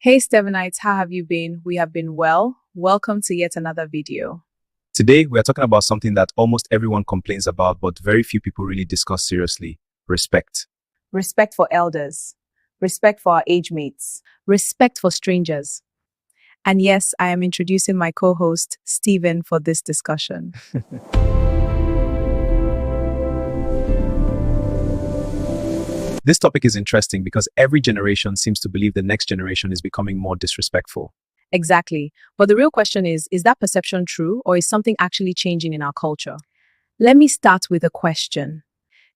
Hey Stevenites, how have you been? We have been well. Welcome to yet another video. Today, we are talking about something that almost everyone complains about, but very few people really discuss seriously: respect. Respect for elders, respect for our age mates, respect for strangers. And yes, I am introducing my co-host, Stephen, for this discussion. This topic is interesting because every generation seems to believe the next generation is becoming more disrespectful. Exactly. But the real question is that perception true, or is something actually changing in our culture? Let me start with a question.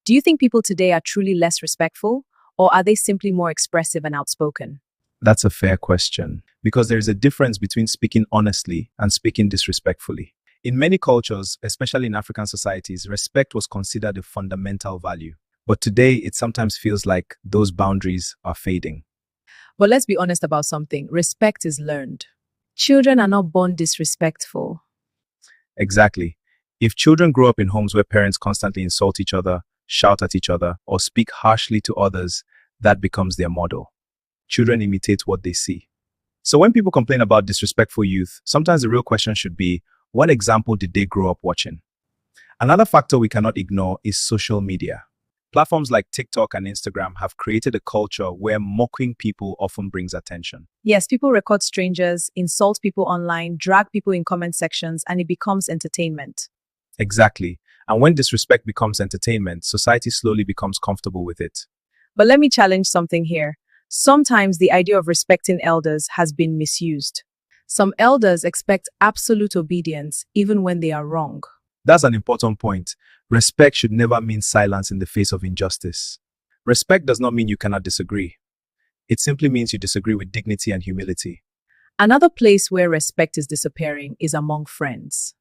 Do you think people today are truly less respectful, or are they simply more expressive and outspoken? That's a fair question, because there is a difference between speaking honestly and speaking disrespectfully. In many cultures, especially in African societies, respect was considered a fundamental value. But today, it sometimes feels like those boundaries are fading. But let's be honest about something. Respect is learned. Children are not born disrespectful. Exactly. If children grow up in homes where parents constantly insult each other, shout at each other, or speak harshly to others, that becomes their model. Children imitate what they see. So when people complain about disrespectful youth, sometimes the real question should be, what example did they grow up watching? Another factor we cannot ignore is social media. Platforms like TikTok and Instagram have created a culture where mocking people often brings attention. Yes, people record strangers, insult people online, drag people in comment sections, and it becomes entertainment. Exactly. And when disrespect becomes entertainment, society slowly becomes comfortable with it. But let me challenge something here. Sometimes the idea of respecting elders has been misused. Some elders expect absolute obedience even when they are wrong. That's an important point. Respect should never mean silence in the face of injustice. Respect does not mean you cannot disagree. It simply means you disagree with dignity and humility. Another place where respect is disappearing is among friends.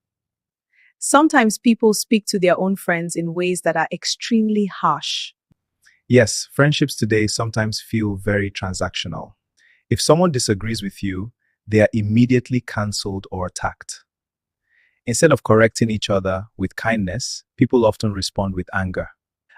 Sometimes people speak to their own friends in ways that are extremely harsh. Yes, friendships today sometimes feel very transactional. If someone disagrees with you, they are immediately cancelled or attacked. Instead of correcting each other with kindness, people often respond with anger.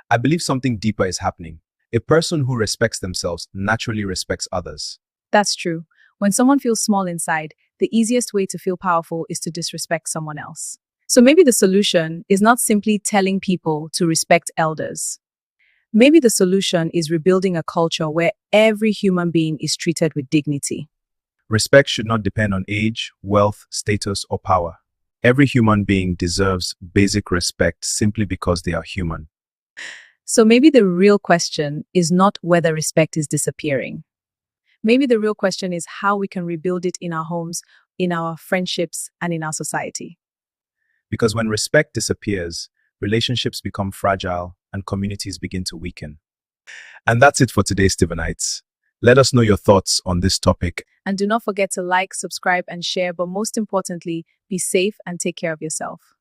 I believe something deeper is happening. A person who respects themselves naturally respects others. That's true. When someone feels small inside, the easiest way to feel powerful is to disrespect someone else. So maybe the solution is not simply telling people to respect elders. Maybe the solution is rebuilding a culture where every human being is treated with dignity. Respect should not depend on age, wealth, status, or power. Every human being deserves basic respect simply because they are human. So maybe the real question is not whether respect is disappearing. Maybe the real question is how we can rebuild it in our homes, in our friendships, and in our society. Because when respect disappears, relationships become fragile and communities begin to weaken. And that's it for today, Stevenites. Let us know your thoughts on this topic. And do not forget to like, subscribe, and share, but most importantly, be safe and take care of yourself.